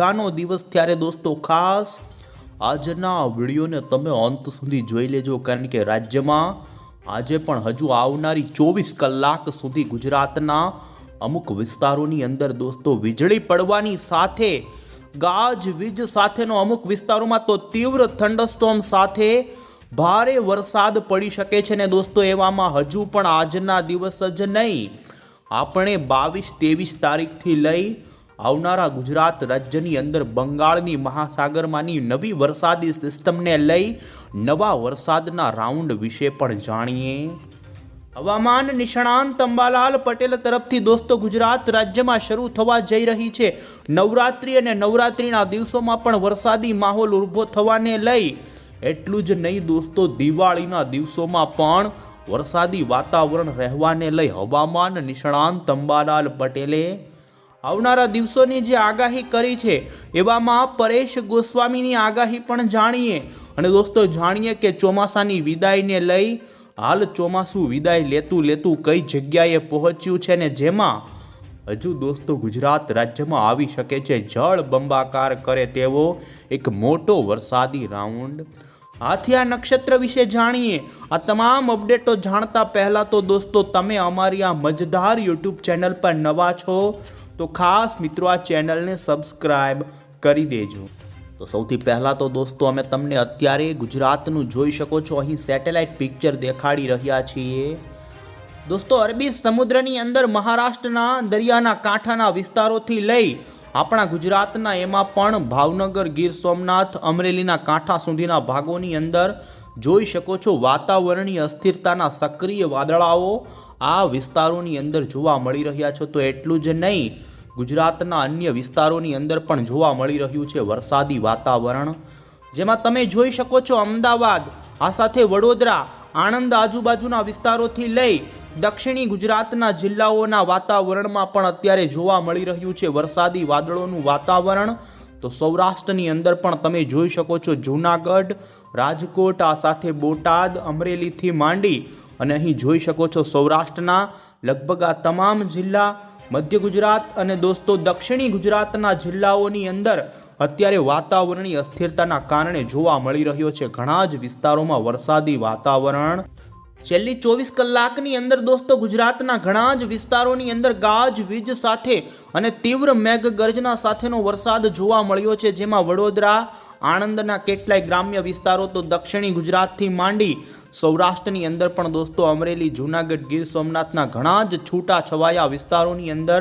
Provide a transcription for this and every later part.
નો દિવસ ત્યારે દોસ્તો ખાસ આજના વિડીયોને તમે અંત સુધી જોઈ લેજો, કારણ કે રાજ્યમાં આજે પણ હજુ આવનારી 24 કલાક સુધી ગુજરાતના અમુક વિસ્તારોની અંદર દોસ્તો વીજળી પડવાની સાથે ગાજવીજ સાથેનો અમુક વિસ્તારોમાં તો તીવ્ર થંડરસ્ટોર્મ સાથે ભારે વરસાદ પડી શકે છે ને દોસ્તો એવામાં હજુ પણ આજના દિવસ જ નહીં, આપણે 22-23 તારીખથી લઈ આવનારા ગુજરાત રાજ્યની અંદર બંગાળની મહાસાગરમાંની નવી વરસાદી સિસ્ટમને લઈ નવા વરસાદના રાઉન્ડ વિશે પણ જાણીએ। હવામાન નિષ્ણાંત અંબાલાલ પટેલ તરફથી દોસ્તો ગુજરાત રાજ્યમાં શરૂ થવા જઈ રહી છે નવરાત્રિ અને નવરાત્રિના દિવસોમાં પણ વરસાદી માહોલ ઊભો થવાને લઈ એટલું જ નહીં દોસ્તો, દિવાળીના દિવસોમાં પણ વરસાદી વાતાવરણ રહેવાને લઈ હવામાન નિષ્ણાંત અંબાલાલ પટેલે આવનારા દિવસોની જે આગાહી કરી છે એવામાં પરેશ ગોસ્વામીની આગાહી પણ જાણીએ અને દોસ્તો જાણીએ કે ચોમાસાની વિદાયને લઈ હાલ ચોમાસું વિદાય લેતું કઈ જગ્યાએ પહોંચ્યું છે ને જેમાં હજુ દોસ્તો ગુજરાત રાજ્યમાં આવી શકે છે જળ બંબાકાર કરે તેવો એક મોટો વરસાદી રાઉન્ડ। આથી આ નક્ષત્ર વિશે જાણીએ। આ તમામ અપડેટો જાણતા પહેલા તો દોસ્તો તમે અમારી આ મજેદાર યુટ્યુબ ચેનલ પર નવા છો તો ખાસ મિત્રો આ ચેનલને સબસ્ક્રાઇબ કરી દેજો। તો સૌથી પહેલાં તો દોસ્તો અમે તમને અત્યારે ગુજરાતનું જોઈ શકો છો, અહીં સેટેલાઇટ પિક્ચર દેખાડી રહ્યા છીએ। દોસ્તો અરબી સમુદ્રની અંદર મહારાષ્ટ્રના દરિયાના કાંઠાના વિસ્તારોથી લઈ આપણા ગુજરાતના એમાં પણ ભાવનગર, ગીર સોમનાથ, અમરેલીના કાંઠા સુધીના ભાગોની અંદર જોઈ શકો છો વાતાવરણીય અસ્થિરતાના સક્રિય વાદળાઓ આ વિસ્તારોની અંદર જોવા મળી રહ્યા છે। તો એટલું જ નહીં, ગુજરાતના અન્ય વિસ્તારોની અંદર પણ જોવા મળી રહ્યું છે વરસાદી વાતાવરણ, જેમાં તમે જોઈ શકો છો અમદાવાદ, આ સાથે વડોદરા, આણંદ આજુબાજુના વિસ્તારોથી લઈ દક્ષિણી ગુજરાતના જિલ્લાઓના વાતાવરણમાં પણ અત્યારે જોવા મળી રહ્યું છે વરસાદી વાદળોનું વાતાવરણ। તો સૌરાષ્ટ્રની અંદર પણ તમે જોઈ શકો છો જૂનાગઢ, રાજકોટ, આ સાથે બોટાદ, અમરેલીથી માંડી અને અહીં જોઈ શકો છો સૌરાષ્ટ્રના લગભગ આ તમામ જિલ્લા, મધ્ય ગુજરાત અને દોસ્તો દક્ષિણી ગુજરાતના જિલ્લાઓની અંદર અત્યારે વાતાવરણીય અસ્થિરતાના કારણે જોવા મળી રહ્યો છે ઘણા જ વિસ્તારોમાં વરસાદી વાતાવરણ। છેલ્લી 24 કલાકની અંદર દોસ્તો ગુજરાતના ઘણા જ વિસ્તારોની અંદર ગાજવીજ સાથે અને તીવ્ર મેઘગર્જના સાથેનો વરસાદ જોવા મળ્યો છે, જેમાં વડોદરા, આણંદના કેટલાય ગ્રામ્ય વિસ્તારો તો દક્ષિણી ગુજરાતથી માંડી સૌરાષ્ટ્રની અંદર પણ દોસ્તો અમરેલી, જૂનાગઢ, ગીર સોમનાથના ઘણા જ છૂટા છવાયા વિસ્તારોની અંદર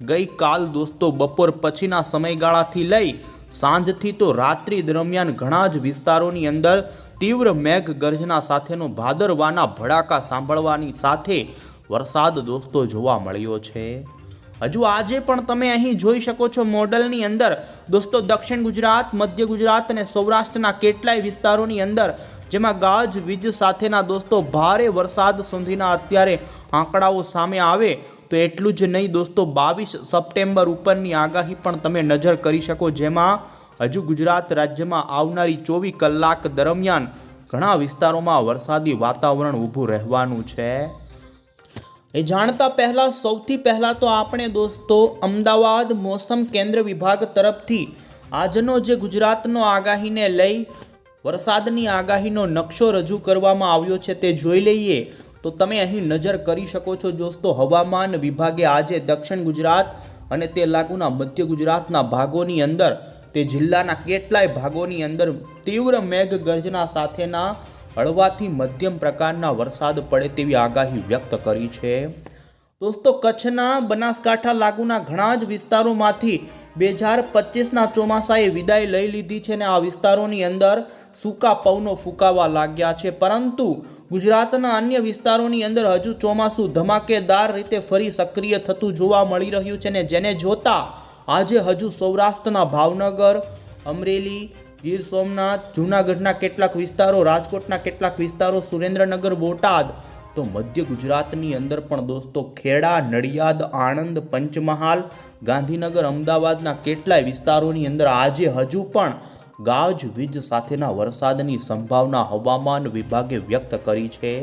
ગઈકાલ દોસ્તો બપોર પછીના સમયગાળાથી લઈ સાંજથી તો રાત્રિ દરમિયાન ઘણા જ વિસ્તારોની અંદર તીવ્ર મેઘગર્જના સાથેનો ભાદરવાના ભડાકા સાંભળવાની સાથે વરસાદ દોસ્તો જોવા મળ્યો છે। હજુ આજે પણ તમે અહીં જોઈ શકો છો મોડલની અંદર દોસ્તો દક્ષિણ ગુજરાત, મધ્ય ગુજરાત અને સૌરાષ્ટ્રના કેટલાય વિસ્તારોની અંદર જેમાં ગાજવીજ સાથેના દોસ્તો ભારે વરસાદ સુધીના અત્યારે આંકડાઓ સામે આવે તો એટલું જ નહીં દોસ્તો 22 સપ્ટેમ્બર ઉપરની આગાહી પણ તમે નજર કરી શકો, જેમાં હજુ ગુજરાત રાજ્યમાં આવનારી 24 કલાક દરમિયાન ઘણા વિસ્તારોમાં વરસાદી વાતાવરણ ઊભું રહેવાનું છે। એ જાણતા પહેલા સૌથી પહેલા તો આપણે દોસ્તો અમદાવાદ મોસમ કેન્દ્ર વિભાગ તરફથી આજનો જે ગુજરાતનો આગાહીને લઈ વરસાદની આગાહીનો નકશો રજૂ કરવામાં આવ્યો છે તે જોઈ લઈએ। તો તમે અહીં નજર કરી શકો છો દોસ્તો, હવામાન વિભાગે આજે દક્ષિણ ગુજરાત અને તે લાગુના મધ્ય ગુજરાતના ભાગોની અંદર તે જિલ્લાના કેટલાય ભાગોની અંદર તીવ્ર મેઘગર્જના સાથેના હળવાથી મધ્યમ પ્રકારના વરસાદ પડે તેવી આગાહી વ્યક્ત કરી છે। દોસ્તો કચ્છના બનાસકાંઠા લાગુના ઘણા જ વિસ્તારોમાંથી 2025ના ચોમાસાએ વિદાય લઈ લીધી છે ને આ વિસ્તારોની અંદર સૂકા પવનો ફૂંકાવા લાગ્યા છે, પરંતુ ગુજરાતના અન્ય વિસ્તારોની અંદર હજુ ચોમાસું ધમાકેદાર રીતે ફરી સક્રિય થતું જોવા મળી રહ્યું છે ને જેને જોતા આજે હજુ સૌરાષ્ટ્રના ભાવનગર, અમરેલી, ગીર સોમનાથ, જૂનાગઢના કેટલાક વિસ્તારો, રાજકોટના કેટલાક વિસ્તારો, સુરેન્દ્રનગર, બોટાદ તો મધ્ય ગુજરાતની અંદર પણ દોસ્તો ખેડા, નડિયાદ, આણંદ, પંચમહાલ, ગાંધીનગર, અમદાવાદના કેટલાય વિસ્તારોની અંદર આજે હજુ પણ ગાજવીજ સાથેના વરસાદની સંભાવના હવામાન વિભાગે વ્યક્ત કરી છે।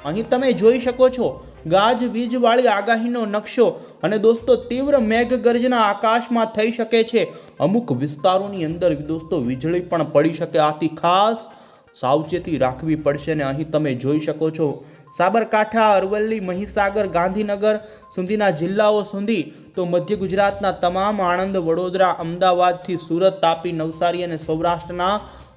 અહીં તમે જોઈ શકો છો ગાજવીજવાળી આગાહીનો નકશો અને દોસ્તો તીવ્ર મેઘગર્જના આકાશમાં થઈ શકે છે। અમુક વિસ્તારોની અંદર દોસ્તો વીજળી પણ પડી શકે, આથી ખાસ સાવચેતી રાખવી પડશે। અને અહીં તમે જોઈ શકો છો સાબરકાંઠા, અરવલ્લી, મહીસાગર, ગાંધીનગર સુધીના જિલ્લાઓ સુધી તો મધ્ય ગુજરાતના તમામ આણંદ, વડોદરા, અમદાવાદથી સુરત, તાપી, નવસારી અને સૌરાષ્ટ્રના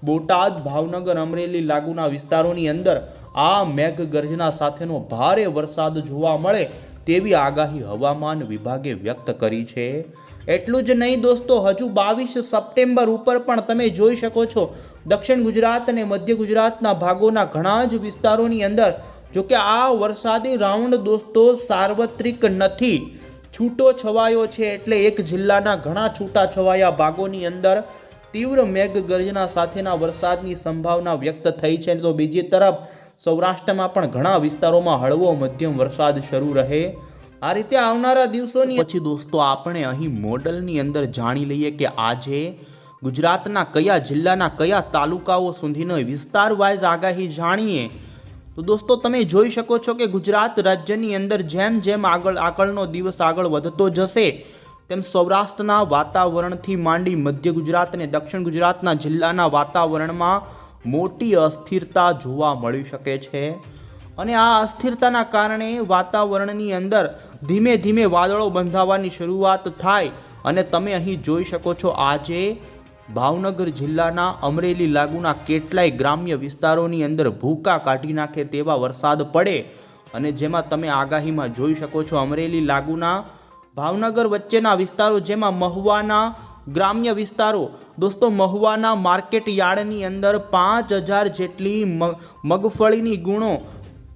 બોટાદ, ભાવનગર, અમરેલી લાગુના વિસ્તારોની અંદર આ મેઘગર્જના સાથેનો ભારે વરસાદ જોવા મળે તેવી આગાહી હવામાન વિભાગે વ્યક્ત કરી છે। એટલું જ નહીં દોસ્તો, હજુ 22 સપ્ટેમ્બર ઉપર પણ તમે જોઈ શકો છો દક્ષિણ ગુજરાત અને મધ્ય ગુજરાતના ભાગોના ઘણા જ વિસ્તારોની અંદર, જો કે આ વરસાદી રાઉન્ડ દોસ્તો સાર્વત્રિક નથી, છૂટો છવાયો છે। એટલે એક જિલ્લાના ઘણા છૂટા છવાયા ભાગોની અંદર તીવ્ર મેઘગર્જના સાથેના વરસાદની સંભાવના વ્યક્ત થઈ છે। તો બીજી તરફ સૌરાષ્ટ્રમાં પણ ઘણા વિસ્તારોમાં હળવો મધ્યમ વરસાદ શરૂ રહે। આ રીતે આવનારા દિવસોની પછી દોસ્તો આપણે અહીં મોડલની અંદર જાણી લઈએ કે આજે ગુજરાતના કયા જિલ્લાના કયા તાલુકાઓ સુધીનો વિસ્તાર વાઇઝ આગાહી જાણીએ તો દોસ્તો તમે જોઈ શકો છો કે ગુજરાત રાજ્યની અંદર જેમ જેમ આગળનો દિવસ આગળ વધતો જશે તેમ સૌરાષ્ટ્રના વાતાવરણથી માંડી મધ્ય ગુજરાત અને દક્ષિણ ગુજરાતના જિલ્લાના વાતાવરણમાં મોટી અસ્થિરતા જોવા મળી શકે છે। અને આ અસ્થિરતાના કારણે વાતાવરણની અંદર ધીમે ધીમે વાદળો બંધાવાની શરૂઆત થાય અને તમે અહીં જોઈ શકો છો આજે ભાવનગર જિલ્લાના અમરેલી લાગુના કેટલાય ગ્રામ્ય વિસ્તારોની અંદર ભૂકા કાઢી નાખે તેવા વરસાદ પડે। અને જેમાં તમે આગાહીમાં જોઈ શકો છો અમરેલી લાગુના ભાવનગર વચ્ચેના વિસ્તારો, જેમાં મહુવાના ગ્રામ્ય વિસ્તારો દોસ્તો, મહુવાના માર્કેટ યાર્ડની અંદર 5000 જેટલી મગફળીની ગુણો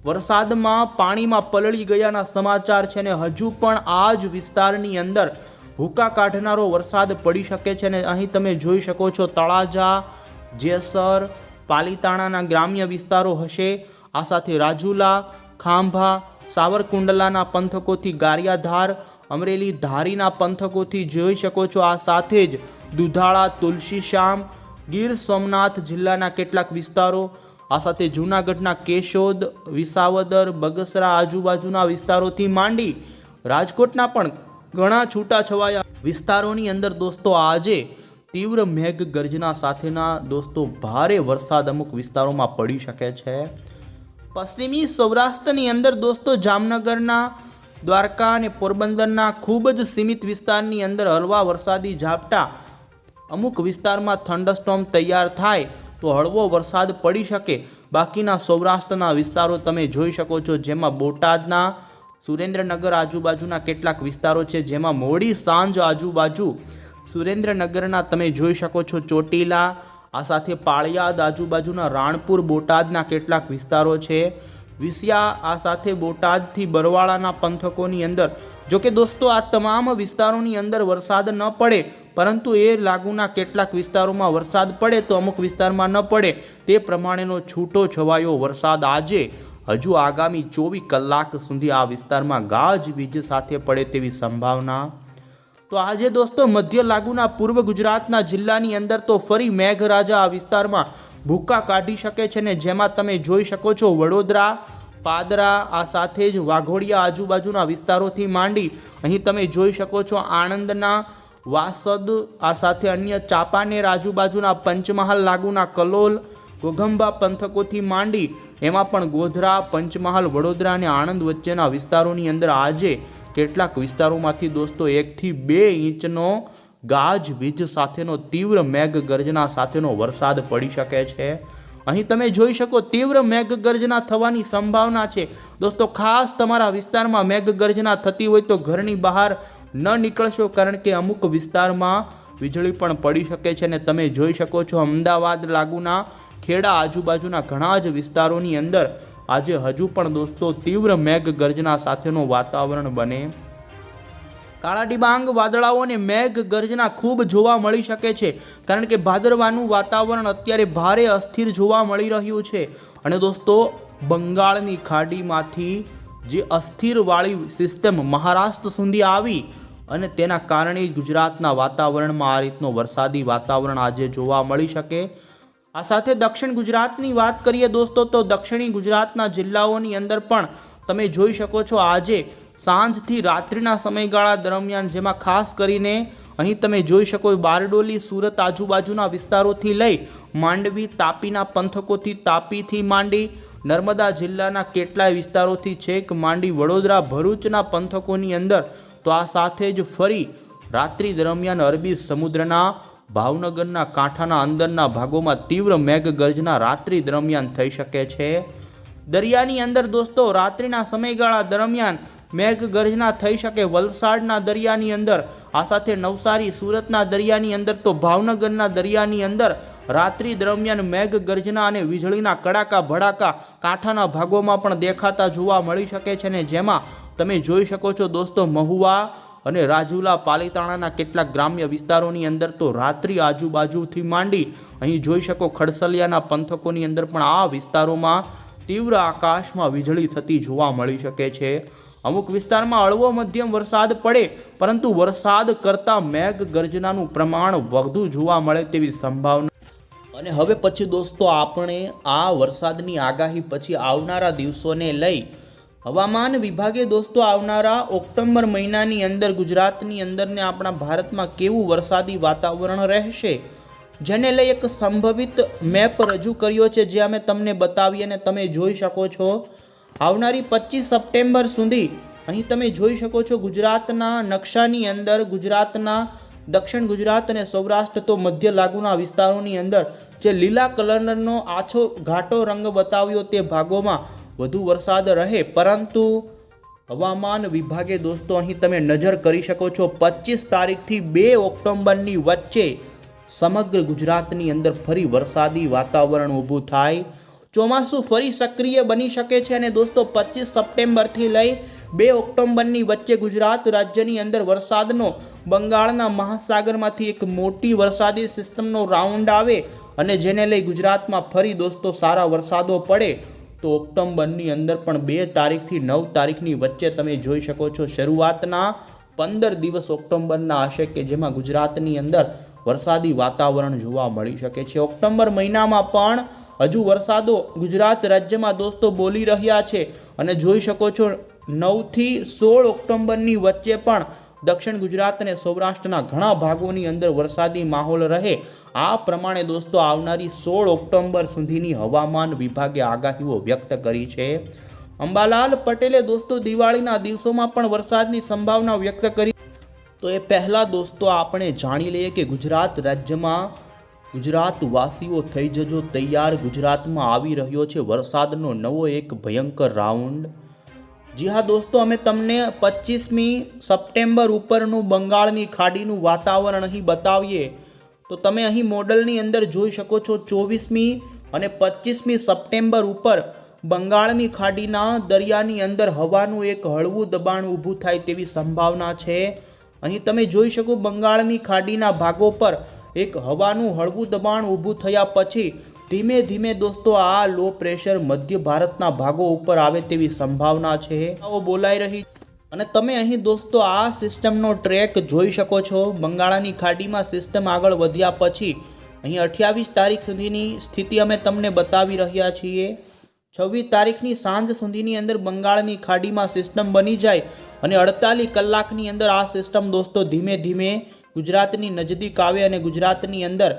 વરસાદમાં પાણીમાં પલળી ગયાના સમાચાર છે। અને હજુ પણ આ જ વિસ્તારની અંદર ભૂકા કાઢનારો વરસાદ પડી શકે છે। અને અહીં તમે જોઈ શકો છો તળાજા, જેસર, પાલીતાણાના ગ્રામ્ય વિસ્તારો હશે, આ સાથે રાજુલા, ખાંભા, સાવરકુંડલાના પંથકોથી ગારિયાધાર, અમરેલી, ધારીના પંથકોથી જોઈ શકો છો, આ સાથે જ દુધાળા, તુલસીશ્યામ, ગીર સોમનાથ જિલ્લાના કેટલાક વિસ્તારો, આ સાથે જૂનાગઢના કેશોદ, વિસાવદર, બગસરા આજુબાજુના વિસ્તારોથી માંડી રાજકોટના પણ ઘણા છૂટાછવાયા વિસ્તારોની અંદર દોસ્તો આજે તીવ્ર મેઘગર્જના સાથેના દોસ્તો ભારે વરસાદ અમુક વિસ્તારોમાં પડી શકે છે। પશ્ચિમી સૌરાષ્ટ્રની અંદર દોસ્તો જામનગરના, દ્વારકા અને પોરબંદરના ખૂબ જ સીમિત વિસ્તારની અંદર હળવા વરસાદી ઝાપટા, અમુક વિસ્તારમાં થંડરસ્ટોર્મ તૈયાર થાય તો હળવો વરસાદ પડી શકે। બાકીના સૌરાષ્ટ્રના વિસ્તારો તમે જોઈ શકો છો, જેમાં બોટાદના, સુરેન્દ્રનગર આજુબાજુના કેટલાક વિસ્તારો છે, જેમાં મોડી સાંજ આજુબાજુ સુરેન્દ્રનગરના તમે જોઈ શકો છો ચોટીલા, આ સાથે પાળિયાદ આજુબાજુના રાણપુર, બોટાદના કેટલાક વિસ્તારો છે, વિસિયા, આ સાથે બોટાદથી બરવાળાના પંથકોની અંદર। જો કે દોસ્તો આ તમામ વિસ્તારોની અંદર વરસાદ ન પડે, પરંતુ એ લાગુના કેટલાક વિસ્તારોમાં વરસાદ પડે તો અમુક વિસ્તારમાં ન પડે, તે પ્રમાણેનો છૂટો છવાયો વરસાદ આજે હજુ આગામી 24 કલાક સુધી આ વિસ્તારમાં ગાજવીજ સાથે પડે તેવી સંભાવના। તો આજે દોસ્તો મધ્ય લાગુના પૂર્વ ગુજરાતના જિલ્લાની અંદર તો ફરી મેઘરાજા આ વિસ્તારમાં ભૂકા કાઢી શકે છે, ને જેમાં તમે જોઈ શકો છો વડોદરા, પાદરા, આ સાથે જ વાઘોડિયા આજુબાજુના વિસ્તારોથી માંડી અહીં તમે જોઈ શકો છો આણંદના વાસદ, આ સાથે અન્ય ચાંપાનેર આજુબાજુના પંચમહાલ લાગુના કલોલ, ઘોઘંબા પંથકોથી માંડી એમાં પણ ગોધરા, પંચમહાલ, વડોદરા અને આણંદ વચ્ચેના વિસ્તારોની અંદર આજે કેટલાક વિસ્તારોમાંથી દોસ્તો 1 થી 2 ઇંચનો ગાજવીજ સાથેનો તીવ્ર મેઘગર્જના સાથેનો વરસાદ પડી શકે છે। અહીં તમે જોઈ શકો તીવ્ર મેઘગર્જના થવાની સંભાવના છે દોસ્તો। ખાસ તમારા વિસ્તારમાં મેઘગર્જના થતી હોય તો ઘરની બહાર ન નીકળશો, કારણ કે અમુક વિસ્તારમાં વીજળી પણ પડી શકે છે। અને તમે જોઈ શકો છો અમદાવાદ લાગુના ખેડા આજુબાજુના ઘણા જ વિસ્તારોની અંદર આજે હજુ પણ દોસ્તો તીવ્ર મેઘગર્જના સાથેનું વાતાવરણ બને। કાળા ડિબાંગ વાદળાઓ અને મેઘગર્જના ખૂબ જોવા મળી શકે છે, કારણ કે ભાદરવાનું વાતાવરણ અત્યારે ભારે અસ્થિર જોવા મળી રહ્યું છે। અને દોસ્તો બંગાળની ખાડીમાંથી જે અસ્થિરવાળી સિસ્ટમ મહારાષ્ટ્ર સુધી આવી અને તેના કારણે ગુજરાતના વાતાવરણમાં આ રીતનો વરસાદી વાતાવરણ આજે જોવા મળી શકે। આ સાથે દક્ષિણ ગુજરાતની વાત કરીએ દોસ્તો તો દક્ષિણી ગુજરાતના જિલ્લાઓની અંદર પણ તમે જોઈ શકો છો આજે સાંજથી રાત્રિના સમયગાળા દરમિયાન, જેમાં ખાસ કરીને અહીં તમે જોઈ શકો બારડોલી, સુરત આજુબાજુના વિસ્તારોથી લઈ માંડવી, તાપીના પંથકોથી, તાપીથી માંડી નર્મદા જિલ્લાના કેટલાય વિસ્તારોથી છેક માંડી વડોદરા, ભરૂચના પંથકોની અંદર, તો આ સાથે જ ફરી રાત્રિ દરમિયાન અરબી સમુદ્રના ભાવનગરના કાંઠાના અંદરના ભાગોમાં તીવ્ર મેઘગર્જના રાત્રિ દરમિયાન થઈ શકે છે. દરિયાની અંદર દોસ્તો રાત્રિના સમયગાળા દરમિયાન મેઘગર્જના થઈ શકે વલસાડના દરિયાની અંદર, આ સાથે નવસારી, સુરતના દરિયાની અંદર, તો ભાવનગરના દરિયાની અંદર રાત્રિ દરમિયાન મેઘગર્જના અને વીજળીના કડાકા ભડાકા કાંઠાના ભાગોમાં પણ દેખાતા જોવા મળી શકે છે. ને જેમાં તમે જોઈ શકો છો દોસ્તો મહુવા અને રાજુલા, પાલીતાણાના કેટલાક ગ્રામ્ય વિસ્તારોની અંદર તો રાત્રિ આજુબાજુથી માંડી અહીં જોઈ શકો ખડસલિયાના પંથકોની અંદર પણ આ વિસ્તારોમાં તીવ્ર આકાશમાં વીજળી થતી જોવા મળી શકે છે. અમુક વિસ્તારમાં હળવો મધ્યમ વરસાદ પડે, પરંતુ વરસાદ કરતાં મેઘગર્જનાનું પ્રમાણ વધુ જોવા મળે તેવી સંભાવના. અને હવે પછી દોસ્તો આપણે આ વરસાદની આગાહી પછી આવનારા દિવસોને લઈ હવામાન વિભાગે દોસ્તો આવનારા ઓક્ટોબર મહિનાની અંદર ગુજરાતની અંદર ને આપણા ભારતમાં કેવું વરસાદી વાતાવરણ રહેશે, જેને લઈ એક સંભવિત મેપ રજૂ કર્યો છે, જે અમે તમને બતાવી અને તમે જોઈ શકો છો. આવનારી 25 સપ્ટેમ્બર સુધી અહીં તમે જોઈ શકો છો ગુજરાતના નકશાની અંદર ગુજરાતના દક્ષિણ ગુજરાત અને સૌરાષ્ટ્ર તો મધ્ય લાગુના વિસ્તારોની અંદર જે લીલા કલરનો આછો ઘાટો રંગ બતાવ્યો તે ભાગોમાં વધુ વરસાદ રહે, પરંતુ હવામાન વિભાગે દોસ્તો અહીં તમે નજર કરી શકો છો 25 તારીખથી 2 ઓક્ટોબરની વચ્ચે સમગ્ર ગુજરાતની અંદર ફરી વરસાદી વાતાવરણ ઊભું થાય, ચોમાસું ફરી સક્રિય બની શકે છે. અને દોસ્તો 25 સપ્ટેમ્બરથી લઈ 2 ઓક્ટોબરની વચ્ચે ગુજરાત રાજ્યની અંદર વરસાદનો બંગાળના મહાસાગરમાંથી એક મોટી વરસાદી સિસ્ટમનો રાઉન્ડ આવે અને જેને લઈ ગુજરાતમાં ફરી દોસ્તો સારા વરસાદો પડે, તો ઓક્ટોબરની અંદર પણ 2 તારીખથી 9 તારીખની વચ્ચે તમે જોઈ શકો છો શરૂઆતના 15 દિવસ ઓક્ટોબરના હશે કે જેમાં ગુજરાતની અંદર વરસાદી વાતાવરણ જોવા મળી શકે છે. ઓક્ટોબર મહિનામાં પણ હજુ વરસાદો ગુજરાત રાજ્યમાં દોસ્તો બોલી રહ્યા છે અને જોઈ શકો છો 9 થી 16 ઓક્ટોબરની વચ્ચે પણ દક્ષિણ ગુજરાત અને સૌરાષ્ટ્રના ઘણા ભાગોની અંદર વરસાદી માહોલ રહે. આ પ્રમાણે દોસ્તો આવનારી 16 ઓક્ટોબર સુધીની હવામાન વિભાગે આગાહીઓ વ્યક્ત કરી છે. અંબાલાલ પટેલે દોસ્તો દિવાળીના દિવસોમાં પણ વરસાદની સંભાવના વ્યક્ત કરી. તો એ પહેલાં દોસ્તો આપણે જાણી લઈએ કે ગુજરાત રાજ્યમાં ગુજરાતવાસીઓ થઈ જજો તૈયાર, ગુજરાતમાં આવી રહ્યો છે વરસાદનો નવો એક ભયંકર રાઉન્ડ. જી હા દોસ્તો, અમે તમને 25મી સપ્ટેમ્બર ઉપરનું બંગાળની ખાડીનું વાતાવરણ અહીં બતાવીએ તો તમે અહીં મોડલની અંદર જોઈ શકો છો 24મી અને 25મી સપ્ટેમ્બર ઉપર બંગાળની ખાડીના દરિયાની અંદર હવાનું એક હળવું દબાણ ઊભું થાય તેવી સંભાવના છે. અહીં તમે જોઈ શકો બંગાળની ખાડીના ભાગો પર એક હવાનું હળવું દબાણ ઊભું થયા પછી ધીમે ધીમે દોસ્તો આ લો પ્રેશર મધ્ય ભારતના ભાગો ઉપર આવે તેવી સંભાવના છે બોલાઈ રહી. અને તમે અહીં દોસ્તો આ સિસ્ટમનો ટ્રેક જોઈ શકો છો. બંગાળની ખાડીમાં સિસ્ટમ આગળ વધ્યા પછી અહીં 28 તારીખ સુધીની સ્થિતિ અમે તમને બતાવી રહ્યા છીએ. 26 તારીખની સાંજ સુધીની અંદર બંગાળની ખાડીમાં સિસ્ટમ બની જાય અને 48 કલાકની અંદર આ સિસ્ટમ દોસ્તો ધીમે ધીમે ગુજરાતની નજદીક આવે અને ગુજરાતની અંદર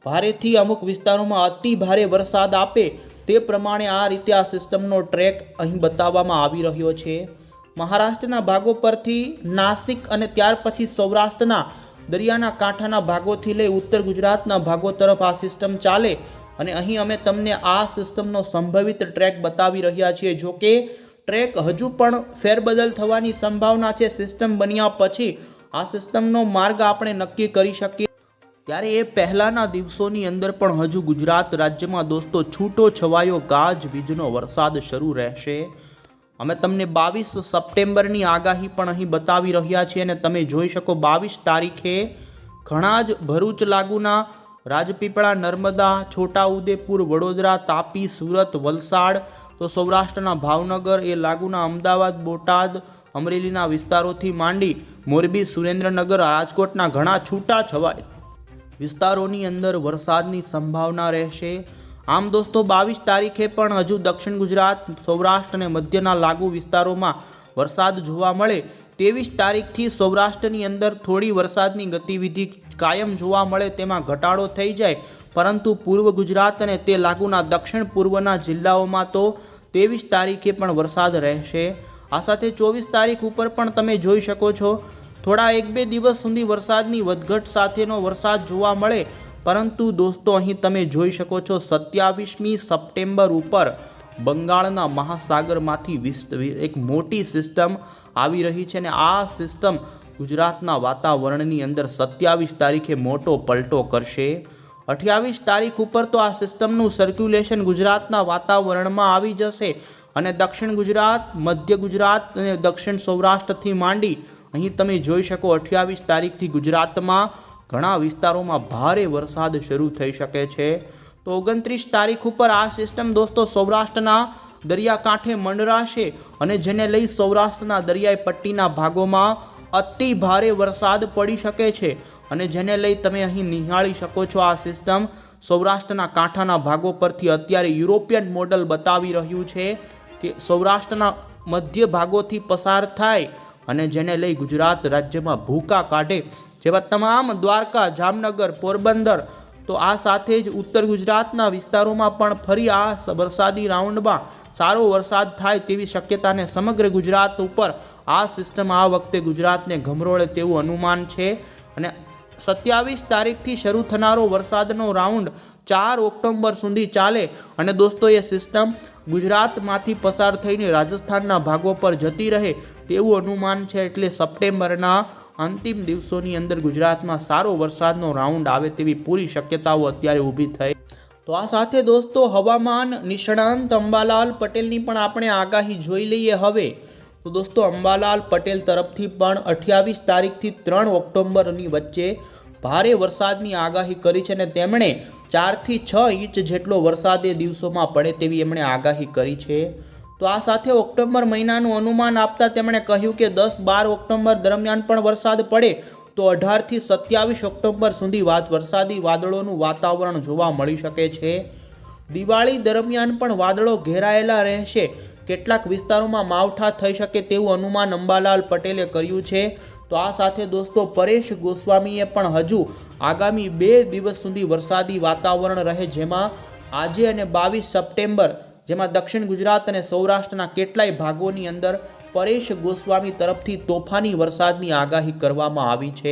ભારેથી અમુક વિસ્તારોમાં અતિ ભારે વરસાદ આપે. તે પ્રમાણે આ રીતે આ સિસ્ટમનો ટ્રેક અહીં બતાવવામાં આવી રહ્યો છે. મહારાષ્ટ્રના ભાગો પરથી નાસિક અને ત્યાર પછી સૌરાષ્ટ્રના દરિયાના કાંઠાના ભાગોથી લઈ ઉત્તર ગુજરાતના ભાગો તરફ આ સિસ્ટમ ચાલે અને અહીં અમે તમને આ સિસ્ટમનો સંભવિત ટ્રેક બતાવી રહ્યા છીએ. જો કે ટ્રેક હજુ પણ ફેરબદલ થવાની સંભાવના છે. સિસ્ટમ બન્યા પછી આ સિસ્ટમનો માર્ગ આપણે નક્કી કરી શકીએ. ત્યારે એ પહેલાંના દિવસોની અંદર પણ હજુ ગુજરાત રાજ્યમાં દોસ્તો છૂટો છવાયો ગાજવીજનો વરસાદ શરૂ રહેશે. અમે તમને 22 સપ્ટેમ્બરની આગાહી પણ અહીં બતાવી રહ્યા છીએ અને તમે જોઈ શકો 22 તારીખે ઘણા જ ભરૂચ લાગુના રાજપીપળા, નર્મદા, છોટાઉદેપુર, વડોદરા, તાપી, સુરત, વલસાડ, તો સૌરાષ્ટ્રના ભાવનગર, એ લાગુના અમદાવાદ, બોટાદ, અમરેલીના વિસ્તારોથી માંડી મોરબી, સુરેન્દ્રનગર, રાજકોટના ઘણા છૂટા છવાયા વિસ્તારોની અંદર વરસાદની સંભાવના રહેશે. આમ દોસ્તો 22 તારીખે પણ હજુ દક્ષિણ ગુજરાત, સૌરાષ્ટ્ર અને મધ્યના લાગુ વિસ્તારોમાં વરસાદ જોવા મળે. 23 તારીખથી સૌરાષ્ટ્રની અંદર થોડી વરસાદની ગતિવિધિ કાયમ જોવા મળે તેમાં ઘટાડો થઈ જાય, પરંતુ પૂર્વ ગુજરાત અને તે લાગુના દક્ષિણ પૂર્વના જિલ્લાઓમાં તો 23 તારીખે પણ વરસાદ રહેશે. આ સાથે 24 તારીખ ઉપર પણ તમે જોઈ શકો છો થોડા 1-2 દિવસ સુધી વરસાદની વધઘટ સાથેનો વરસાદ જોવા મળે, પરંતુ દોસ્તો અહીં તમે જોઈ શકો છો 27મી સપ્ટેમ્બર ઉપર બંગાળના મહાસાગરમાંથી એક મોટી સિસ્ટમ આવી રહી છે અને આ સિસ્ટમ ગુજરાતના વાતાવરણની અંદર 27 તારીખે મોટો પલટો કરશે. 28 તારીખ ઉપર તો આ સિસ્ટમનું સર્ક્યુલેશન ગુજરાતના વાતાવરણમાં આવી જશે અને દક્ષિણ ગુજરાત, મધ્ય ગુજરાત અને દક્ષિણ સૌરાષ્ટ્રથી માંડી અહીં તમે જોઈ શકો 28 તારીખથી ગુજરાતમાં ઘણા વિસ્તારોમાં ભારે વરસાદ શરૂ થઈ શકે છે. તો 29 તારીખ ઉપર આ સિસ્ટમ દોસ્તો સૌરાષ્ટ્રના દરિયાકાંઠે મંડરાશે અને જેને લઈ સૌરાષ્ટ્રના દરિયાઈ પટ્ટીના ભાગોમાં અતિ ભારે વરસાદ પડી શકે છે અને જેને લઈ તમે અહીં નિહાળી શકો છો આ સિસ્ટમ સૌરાષ્ટ્રના કાંઠાના ભાગો પરથી અત્યારે યુરોપિયન મોડલ બતાવી રહ્યું છે કે સૌરાષ્ટ્રના મધ્ય ભાગોથી પસાર થાય અને જેને લઈ ગુજરાત રાજ્યમાં ભૂકા કાઢે જેવા તમામ દ્વારકા, જામનગર, પોરબંદર, તો આ સાથે જ ઉત્તર ગુજરાતના વિસ્તારોમાં પણ ફરી આ વરસાદી રાઉન્ડમાં સારો વરસાદ થાય તેવી શક્યતાને સમગ્ર ગુજરાત ઉપર આ સિસ્ટમ આ વખતે ગુજરાતને ગમરોળે તેવું અનુમાન છે. અને 27 તારીખથી શરૂ થનારો વરસાદનો રાઉન્ડ 4 ઓક્ટોબર સુધી ચાલે અને દોસ્તો એ સિસ્ટમ ગુજરાતમાંથી પસાર થઈને રાજસ્થાનના ભાગો પર જતી રહે તેવું અનુમાન છે. એટલે સપ્ટેમ્બરના અંતિમ દિવસોની અંદર ગુજરાતમાં સારો વરસાદનો રાઉન્ડ આવે તેવી પૂરી શક્યતાઓ અત્યારે ઊભી થઈ. તો આ સાથે દોસ્તો હવામાન નિષ્ણાંત અંબાલાલ પટેલની પણ આપણે આગાહી જોઈ લઈએ હવે. તો દોસ્તો અંબાલાલ પટેલ તરફથી પણ 28 તારીખથી 3 ઓક્ટોબરની વચ્ચે ભારે વરસાદની આગાહી કરી છે અને તેમણે 4 થી 6 ઇંચ જેટલો વરસાદ એ દિવસોમાં પડે તેવી એમણે આગાહી કરી છે. તો આ સાથે ઓક્ટોબર મહિનાનું અનુમાન આપતા તેમણે કહ્યું કે 10-12 ઓક્ટોબર દરમિયાન પણ વરસાદ પડે તો 18 થી 27 ઓક્ટોબર સુધી વરસાદી વાદળોનું વાતાવરણ જોવા મળી શકે છે. દિવાળી દરમિયાન પણ વાદળો ઘેરાયેલા રહેશે, કેટલાક વિસ્તારોમાં માવઠા થઈ શકે તેવું અનુમાન અંબાલાલ પટેલે કર્યું છે. તો આ સાથે દોસ્તો પરેશ ગોસ્વામીએ પણ હજુ આગામી 2 દિવસ સુધી વરસાદી વાતાવરણ રહે, જેમાં આજે અને 22 સપ્ટેમ્બર જેમાં દક્ષિણ ગુજરાત અને સૌરાષ્ટ્રના કેટલાય ભાગોની અંદર પરેશ ગોસ્વામી તરફથી તોફાની વરસાદની આગાહી કરવામાં આવી છે.